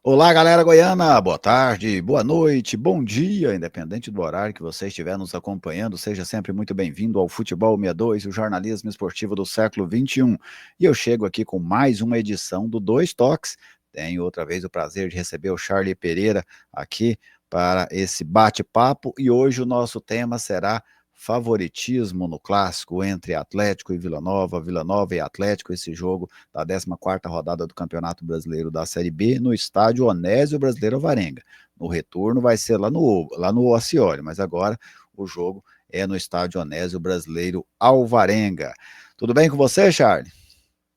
Olá, galera goiana, boa tarde, boa noite, bom dia, independente do horário que você estiver nos acompanhando, seja sempre muito bem-vindo ao Futebol 62, o jornalismo esportivo do século XXI. E eu chego aqui com mais uma edição do Dois Toques. Tenho outra vez o prazer de receber o Charlie Pereira aqui para esse bate-papo e hoje o nosso tema será favoritismo no clássico entre Atlético e Vila Nova e Atlético, esse jogo da 14ª rodada do Campeonato Brasileiro da Série B no estádio Onésio Brasileiro Alvarenga. No retorno vai ser lá no Oscioli, mas agora o jogo é no estádio Onésio Brasileiro Alvarenga. Tudo bem com você, Charlie?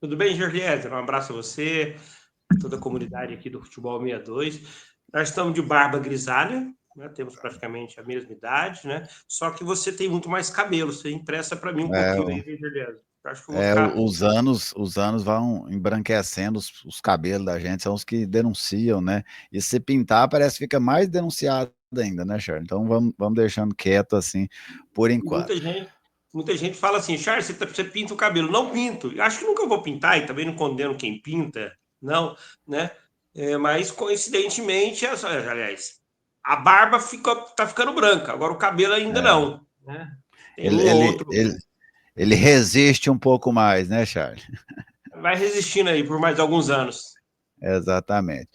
Tudo bem, Jorge? Um abraço a você, toda a comunidade aqui do Futebol 62. Nós estamos de barba grisalha, né? Temos praticamente a mesma idade, né? Só que você tem muito mais cabelo. Você empresta para mim um pouquinho aí, Jorge. Acho que eu vou ficar. Os anos vão embranquecendo os cabelos da gente, são os que denunciam, né? E se pintar, parece que fica mais denunciado ainda, né, Charlie? Então vamos deixando quieto assim por E enquanto. muita gente fala assim, Charles, você pinta o cabelo. Não pinto. Eu acho que nunca vou pintar e também não condeno quem pinta, não, né? Mas coincidentemente, aliás, a barba tá ficando branca, agora o cabelo ainda É. não, né? Tem Ele, um ou ele, outro. ele, ele resiste um pouco mais, né, Charlie? Vai resistindo aí por mais alguns anos. Exatamente.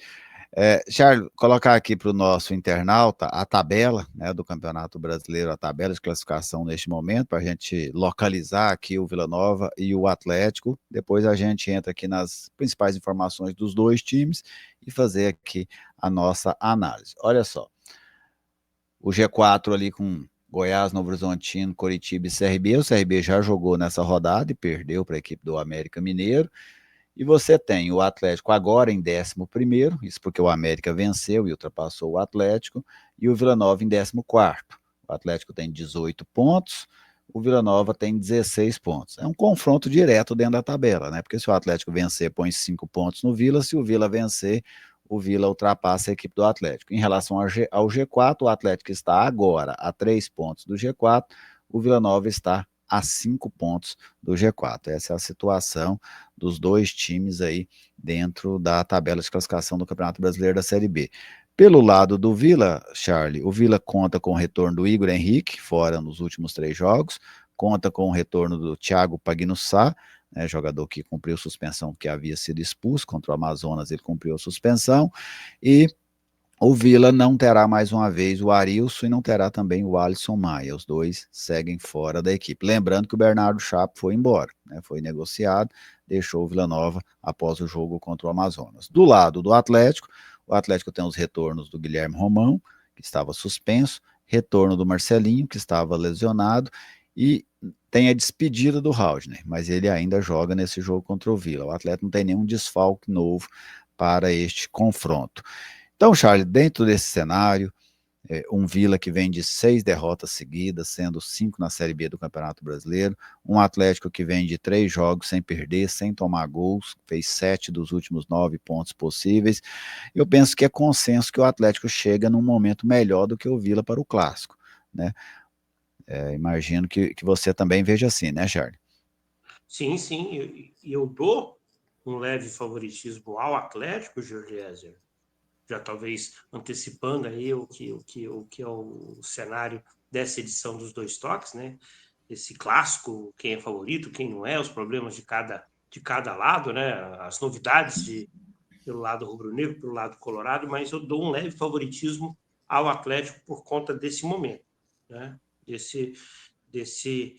Charles, colocar aqui para o nosso internauta a tabela, né, do Campeonato Brasileiro, a tabela de classificação neste momento, para a gente localizar aqui o Vila Nova e o Atlético. Depois a gente entra aqui nas principais informações dos dois times e fazer aqui a nossa análise. Olha só, o G4 ali com Goiás, Novo Horizontino, Coritiba e CRB. O CRB já jogou nessa rodada e perdeu para a equipe do América Mineiro. E você tem o Atlético agora em 11º, isso porque o América venceu e ultrapassou o Atlético, e o Vila Nova em 14º. O Atlético tem 18 pontos, o Vila Nova tem 16 pontos. É um confronto direto dentro da tabela, né? Porque se o Atlético vencer, põe 5 pontos no Vila, se o Vila vencer, o Vila ultrapassa a equipe do Atlético. Em relação ao G4, o Atlético está agora a 3 pontos do G4, o Vila Nova está a 5 pontos do G4. Essa é a situação dos dois times aí dentro da tabela de classificação do Campeonato Brasileiro da Série B. Pelo lado do Vila, Charlie, o Vila conta com o retorno do Igor Henrique, fora nos últimos 3 jogos, conta com o retorno do Thiago Pagnussá, né, jogador que cumpriu suspensão, que havia sido expulso contra o Amazonas, ele cumpriu a suspensão, e o Vila não terá mais uma vez o Arilson e não terá também o Alisson Maia. Os dois seguem fora da equipe. Lembrando que o Bernardo Chapo foi embora, né? Foi negociado, deixou o Vila Nova após o jogo contra o Amazonas. Do lado do Atlético, o Atlético tem os retornos do Guilherme Romão, que estava suspenso, retorno do Marcelinho, que estava lesionado, e tem a despedida do Haldner, mas ele ainda joga nesse jogo contra o Vila. O Atlético não tem nenhum desfalque novo para este confronto. Então, Charles, dentro desse cenário, um Vila que vem de 6 derrotas seguidas, sendo 5 na Série B do Campeonato Brasileiro, um Atlético que vem de 3 jogos sem perder, sem tomar gols, fez 7 dos últimos 9 pontos possíveis. Eu penso que é consenso que o Atlético chega num momento melhor do que o Vila para o Clássico, né? Imagino que você também veja assim, né, Charles? Sim, sim. Eu dou um leve favoritismo ao Atlético, Jorge. Já talvez antecipando aí o que é o cenário dessa edição dos Dois Toques, né? Esse clássico, quem é favorito, quem não é, os problemas de cada lado, né? As novidades pelo lado rubro-negro, pelo lado colorado, mas eu dou um leve favoritismo ao Atlético por conta desse momento, né? Desse, desse,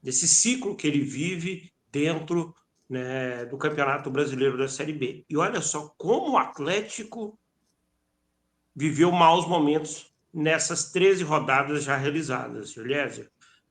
desse ciclo que ele vive dentro, né, do Campeonato Brasileiro da Série B. E olha só como o Atlético viveu maus momentos nessas 13 rodadas já realizadas, Eliezer,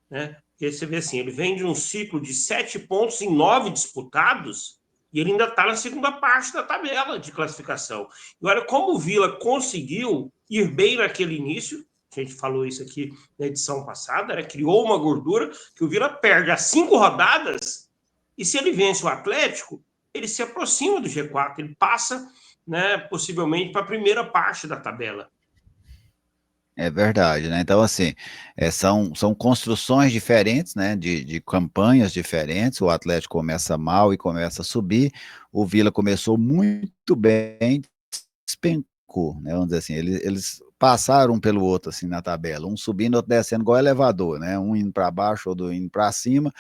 né? Porque você vê assim, ele vem de um ciclo de 7 pontos em 9 disputados e ele ainda está na segunda parte da tabela de classificação. E olha como o Vila conseguiu ir bem naquele início, a gente falou isso aqui na edição passada, né? Criou uma gordura que o Vila perde as 5 rodadas e se ele vence o Atlético, ele se aproxima do G4, ele passa, né, possivelmente para a primeira parte da tabela. É verdade, né? Então, assim, são construções diferentes, né? De campanhas diferentes. O Atlético começa mal e começa a subir. O Vila começou muito bem, despencou, né? Vamos dizer assim, eles passaram um pelo outro assim na tabela, um subindo, outro descendo igual elevador, né? Um indo para baixo, outro indo para cima.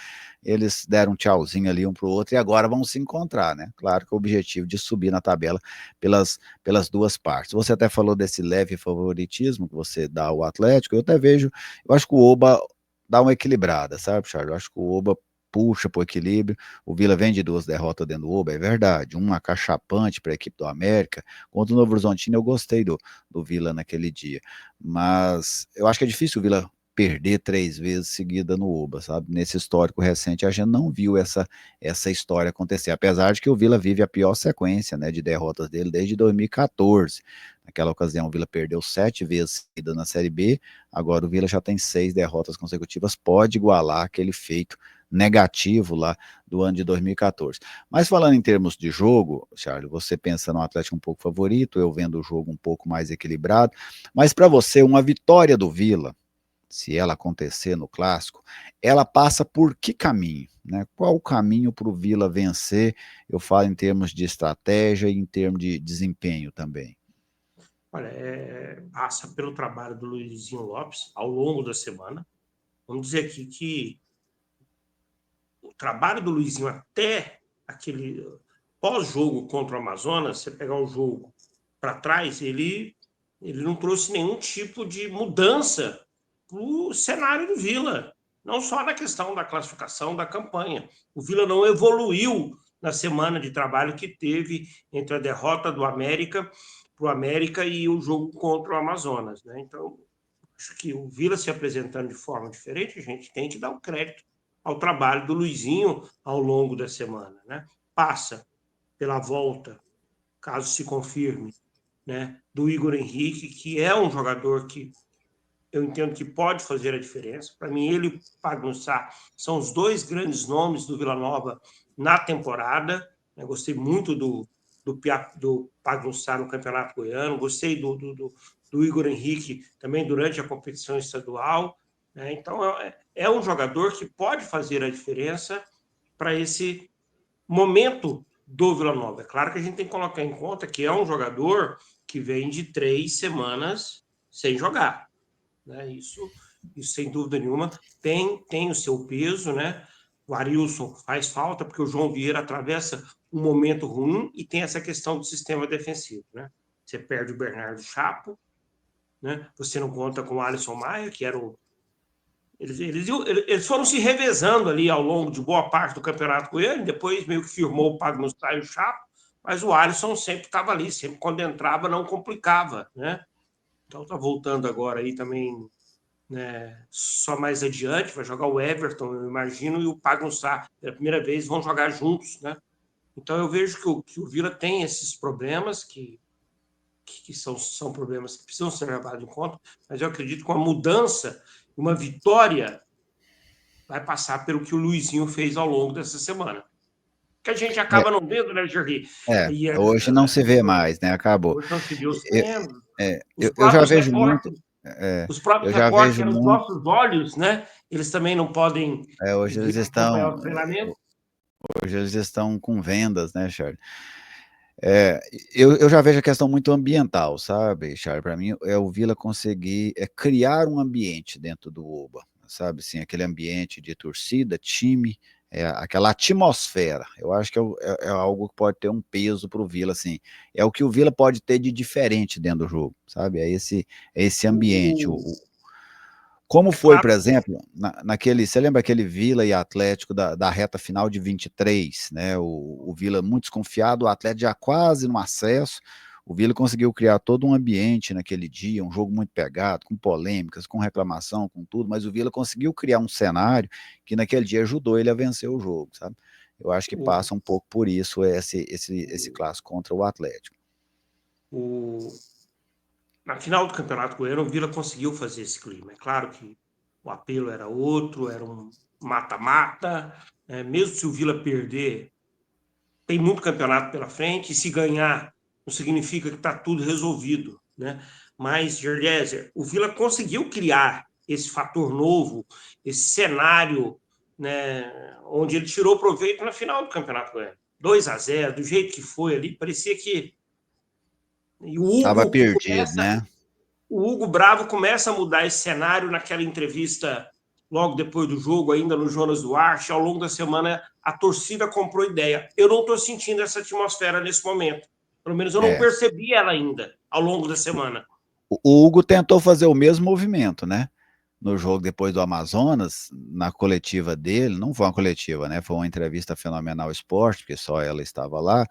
Eles deram um tchauzinho ali um para o outro e agora vão se encontrar, né? Claro que o objetivo de subir na tabela pelas duas partes. Você até falou desse leve favoritismo que você dá ao Atlético, eu até vejo, eu acho que o Oba dá uma equilibrada, sabe, Charles? Eu acho que o Oba puxa para o equilíbrio. O Vila vem de 2 derrotas dentro do Oba, é verdade. Uma cachapante para a equipe do América. Contra o Novo Horizontino, eu gostei do Vila naquele dia. Mas eu acho que é difícil o Vila perder 3 vezes seguida no Oba, sabe? Nesse histórico recente, a gente não viu essa história acontecer, apesar de que o Vila vive a pior sequência, né, de derrotas dele desde 2014. Naquela ocasião, o Vila perdeu 7 vezes seguida na Série B, agora o Vila já tem 6 derrotas consecutivas, pode igualar aquele feito negativo lá do ano de 2014. Mas falando em termos de jogo, Charles, você pensa no Atlético um pouco favorito, eu vendo o jogo um pouco mais equilibrado, mas para você, uma vitória do Vila, se ela acontecer no Clássico, ela passa por que caminho? Né? Qual o caminho para o Vila vencer? Eu falo em termos de estratégia e em termos de desempenho também. Olha, passa pelo trabalho do Luizinho Lopes ao longo da semana. Vamos dizer aqui que o trabalho do Luizinho até aquele pós-jogo contra o Amazonas, você pegar o jogo para trás, ele não trouxe nenhum tipo de mudança para o cenário do Vila, não só na questão da classificação da campanha. O Vila não evoluiu na semana de trabalho que teve entre a derrota do América para o América e o jogo contra o Amazonas. Né? Então, acho que o Vila se apresentando de forma diferente, a gente tem que dar o crédito ao trabalho do Luizinho ao longo da semana. Né? Passa pela volta, caso se confirme, né, do Igor Henrique, que é um jogador que eu entendo que pode fazer a diferença. Para mim, ele e o Pagnussá são os 2 grandes nomes do Vila Nova na temporada. Eu gostei muito do Pagnussá no Campeonato Goiano, gostei do Igor Henrique também durante a competição estadual. Né? Então, é um jogador que pode fazer a diferença para esse momento do Vila Nova. É claro que a gente tem que colocar em conta que é um jogador que vem de 3 semanas sem jogar. Né? Isso sem dúvida nenhuma, tem o seu peso. Né? O Arilson faz falta, porque o João Vieira atravessa um momento ruim e tem essa questão do sistema defensivo. Né? Você perde o Bernardo Chapo, né? Você não conta com o Alisson Maia, que era o. Eles foram se revezando ali ao longo de boa parte do Campeonato Goiano, depois meio que firmou o Pagnussá e o Chapo, mas o Alisson sempre estava ali, sempre quando entrava não complicava. Né? Então está voltando agora aí também, né, só mais adiante, vai jogar o Everton, eu imagino, e o Pagnussá, pela primeira vez, vão jogar juntos. Né? Então eu vejo que o Vila tem esses problemas que são problemas que precisam ser levados em conta, mas eu acredito que com a mudança, uma vitória vai passar pelo que o Luizinho fez ao longo dessa semana. Que a gente acaba não vendo, né, Jerry? Hoje não se vê mais, né? Acabou. Hoje não se viu os Eu, treinos. eu já vejo muito. Os Eu próprios já repórteres, vejo que eram os muito. nossos olhos, né? Eles também não podem Hoje eles vir acompanhar estão. o treinamento. Hoje eles estão com vendas, né, Charles? É, eu já vejo a questão muito ambiental, sabe, Charles? Para mim, é o Vila conseguir criar um ambiente dentro do Oba, sabe? Assim, aquele ambiente de torcida, time, aquela atmosfera. Eu acho que é algo que pode ter um peso para o Vila, assim. É o que o Vila pode ter de diferente dentro do jogo, sabe? É esse ambiente. Como É foi, claro por que exemplo, naquele, você lembra aquele Vila e Atlético da reta final de 23, né? O Vila muito desconfiado, o Atlético já quase no acesso. O Vila conseguiu criar todo um ambiente naquele dia, um jogo muito pegado, com polêmicas, com reclamação, com tudo, mas o Vila conseguiu criar um cenário que naquele dia ajudou ele a vencer o jogo, sabe? Eu acho que o, passa um pouco por isso esse clássico contra o Atlético. o, na final do Campeonato Goiano, o Vila conseguiu fazer esse clima. É claro que o apelo era outro, era um mata-mata. Né? Mesmo se o Vila perder, tem muito campeonato pela frente, e se ganhar, não significa que está tudo resolvido. Né? Mas, Gerliezer, o Vila conseguiu criar esse fator novo, esse cenário, né, onde ele tirou proveito na final do Campeonato Goiano. 2-0, do jeito que foi ali, parecia que E o Estava Hugo perdido, né? o Hugo Bravo começa a mudar esse cenário naquela entrevista logo depois do jogo, ainda no Jonas Duarte. Ao longo da semana, a torcida comprou ideia. Eu não estou sentindo essa atmosfera nesse momento. Pelo menos eu não É. percebi ela ainda ao longo da semana. O Hugo tentou fazer o mesmo movimento, né? No jogo depois do Amazonas, na coletiva dele, não foi uma coletiva, né? Foi uma entrevista fenomenal esporte, porque só ela estava lá.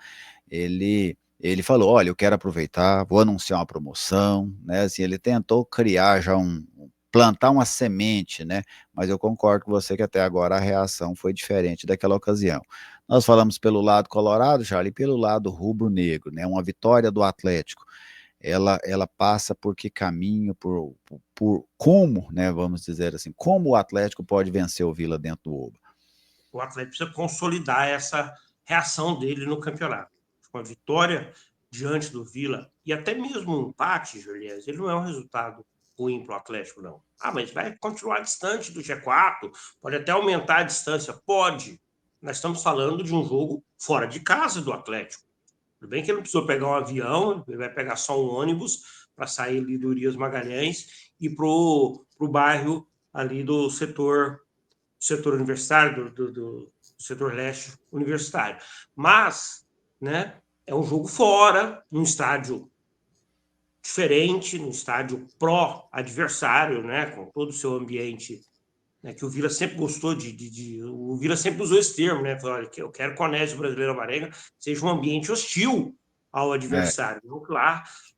Ele falou: olha, eu quero aproveitar, vou anunciar uma promoção, né? Assim, ele tentou criar já plantar uma semente, né? Mas eu concordo com você que até agora a reação foi diferente daquela ocasião. Nós falamos pelo lado colorado, Charlie, e pelo lado rubro-negro, né? Uma vitória do Atlético, ela passa por que caminho, por como, né, vamos dizer assim, como o Atlético pode vencer o Vila dentro do Oba. O Atlético precisa consolidar essa reação dele no campeonato. Uma vitória diante do Vila e até mesmo um empate, Juliás, ele não é um resultado ruim para o Atlético, não. Ah, mas vai continuar distante do G4, pode até aumentar a distância, pode. Nós estamos falando de um jogo fora de casa do Atlético. Tudo bem que ele não precisou pegar um avião, ele vai pegar só um ônibus para sair ali do Urias Magalhães e para o bairro ali do setor universitário, do setor leste universitário. Mas, né, é um jogo fora, num estádio diferente, num estádio pró-adversário, né, com todo o seu ambiente, né, que o Vila sempre gostou o Vila sempre usou esse termo, né, falou, olha, eu quero que o Onésio Brasileiro Alvarenga seja um ambiente hostil ao É, adversário,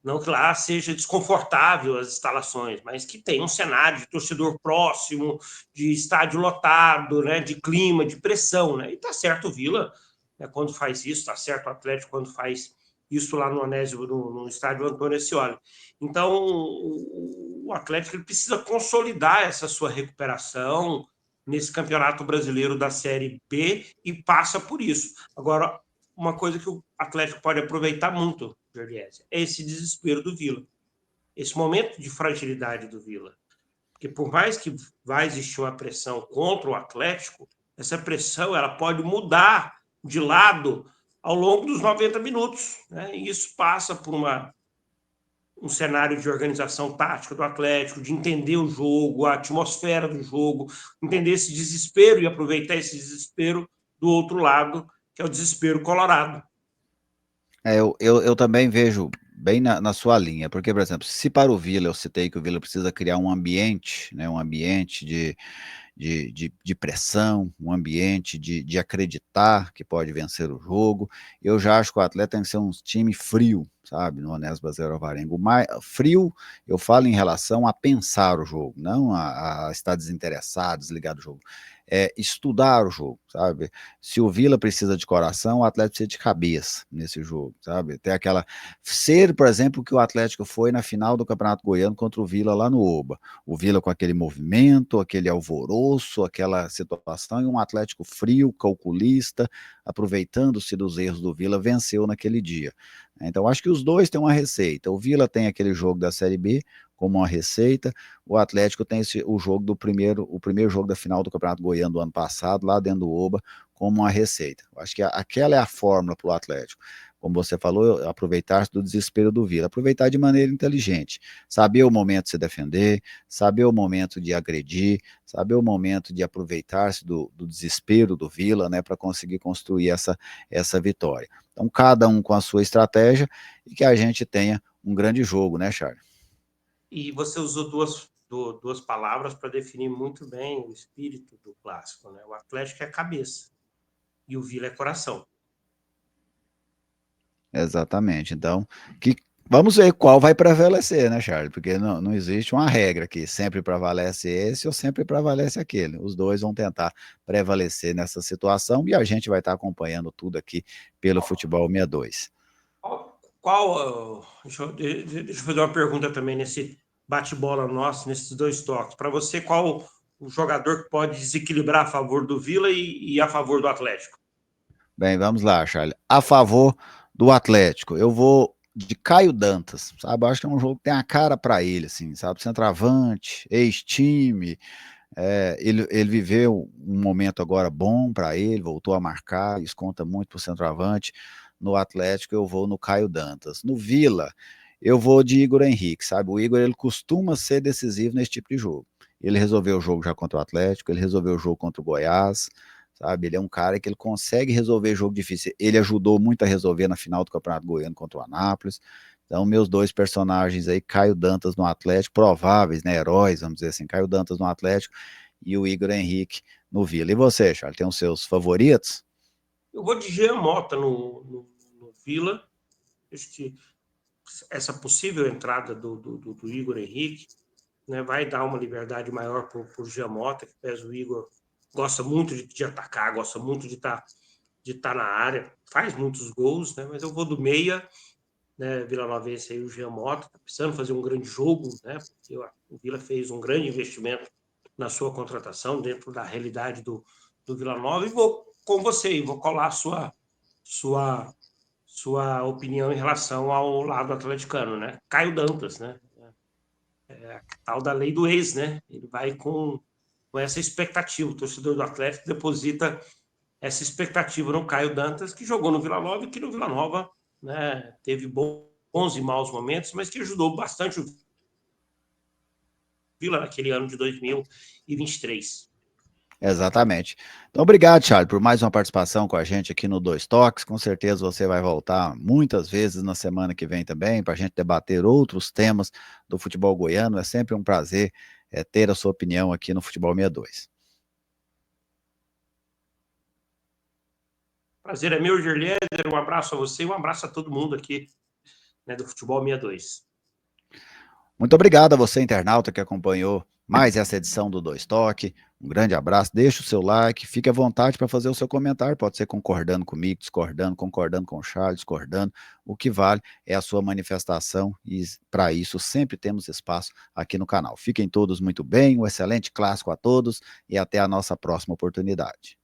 não que lá seja desconfortável as instalações, mas que tem um cenário de torcedor próximo, de estádio lotado, né, de clima, de pressão, né? E tá certo o Vila, né, quando faz isso, tá certo o Atlético quando faz isso lá no Onésio, no estádio Antônio Ascioli. Então, o Atlético ele precisa consolidar essa sua recuperação nesse Campeonato Brasileiro da Série B e passa por isso. Agora, uma coisa que o Atlético pode aproveitar muito, Jordiese, é esse desespero do Vila, esse momento de fragilidade do Vila. Porque por mais que vai existir uma pressão contra o Atlético, essa pressão ela pode mudar de lado ao longo dos 90 minutos. Né? E isso passa por um cenário de organização tática do Atlético, de entender o jogo, a atmosfera do jogo, entender esse desespero e aproveitar esse desespero do outro lado, que é o desespero colorado. eu também vejo bem na sua linha, porque, por exemplo, se para o Vila eu citei que o Vila precisa criar um ambiente, né, um ambiente de pressão, um ambiente de acreditar que pode vencer o jogo. Eu já acho que o atleta tem que ser um time frio, sabe, no Onésio Brasileiro Alvarenga. O mais frio, eu falo em relação a pensar o jogo, não a estar desinteressado, desligado do jogo. É estudar o jogo, sabe? Se o Vila precisa de coração, o Atlético precisa de cabeça nesse jogo, sabe? Ter aquela. Ser, por exemplo, que o Atlético foi na final do Campeonato Goiano contra o Vila lá no Oba. O Vila com aquele movimento, aquele alvoroço, aquela situação, e um Atlético frio, calculista, aproveitando-se dos erros do Vila, venceu naquele dia. Então, acho que os dois têm uma receita. O Vila tem aquele jogo da Série B como uma receita, o Atlético tem o jogo o primeiro jogo da final do Campeonato Goiano do ano passado, lá dentro do Oba, como uma receita. Acho que aquela é a fórmula para o Atlético. Como você falou, aproveitar-se do desespero do Vila, aproveitar de maneira inteligente, saber o momento de se defender, saber o momento de agredir, saber o momento de aproveitar-se do desespero do Vila, né, para conseguir construir essa vitória. Então, cada um com a sua estratégia e que a gente tenha um grande jogo, né, Charles? E você usou duas palavras para definir muito bem o espírito do clássico. Né? O Atlético é cabeça e o Vila é coração. Exatamente. Então, vamos ver qual vai prevalecer, né, Charles? Porque não existe uma regra que sempre prevalece esse ou sempre prevalece aquele. Os dois vão tentar prevalecer nessa situação e a gente vai estar acompanhando tudo aqui pelo Futebol 62. Deixa eu fazer uma pergunta também nesse bate-bola nosso, nesses dois toques. Para você, qual o jogador que pode desequilibrar a favor do Vila e a favor do Atlético? Bem, vamos lá, Charles. A favor do Atlético, eu vou de Caio Dantas, sabe? Eu acho que é um jogo que tem a cara para ele, assim, sabe? Centroavante, ex-time, ele viveu um momento agora bom para ele, voltou a marcar, isso conta muito para o centroavante. no Atlético eu vou no Caio Dantas. No Vila, eu vou de Igor Henrique, sabe? O Igor, ele costuma ser decisivo nesse tipo de jogo. Ele resolveu o jogo já contra o Atlético, ele resolveu o jogo contra o Goiás, sabe? Ele é um cara que ele consegue resolver jogo difícil. Ele ajudou muito a resolver na final do Campeonato Goiano contra o Anápolis. Então, meus dois personagens aí, Caio Dantas no Atlético, prováveis, né? Heróis, vamos dizer assim, Caio Dantas no Atlético e o Igor Henrique no Vila. E você, Charles, tem os seus favoritos? Eu vou de Jean Mota no Vila. Acho que essa possível entrada do Igor Henrique, né, vai dar uma liberdade maior para o Jean Mota, que pesa o Igor, gosta muito de atacar, gosta muito de tá na área, faz muitos gols, né, mas eu vou do meia, né, Vila-Novense aí, o Jean Mota, está precisando fazer um grande jogo, né, porque o Vila fez um grande investimento na sua contratação, dentro da realidade do Vila Nova, e vou com você, e vou colar sua opinião em relação ao lado atleticano, né? Caio Dantas, né? É a tal da lei do ex, né? Ele vai com essa expectativa. O torcedor do Atlético deposita essa expectativa no Caio Dantas, que jogou no Vila Nova e que no Vila Nova, né, teve bons e maus momentos, mas que ajudou bastante o Vila naquele ano de 2023. Exatamente. Então, obrigado, Charles, por mais uma participação com a gente aqui no Dois Toques. Com certeza você vai voltar muitas vezes na semana que vem também, para a gente debater outros temas do futebol goiano. É sempre um prazer ter a sua opinião aqui no Futebol 62. Prazer é meu, Gerleder. Um abraço a você e um abraço a todo mundo aqui, né, do Futebol 62. Muito obrigado a você, internauta, que acompanhou mais essa edição do Dois Toque. Um grande abraço, deixe o seu like, fique à vontade para fazer o seu comentário, pode ser concordando comigo, discordando, concordando com o Charles, discordando. O que vale é a sua manifestação e para isso sempre temos espaço aqui no canal. Fiquem todos muito bem, um excelente clássico a todos e até a nossa próxima oportunidade.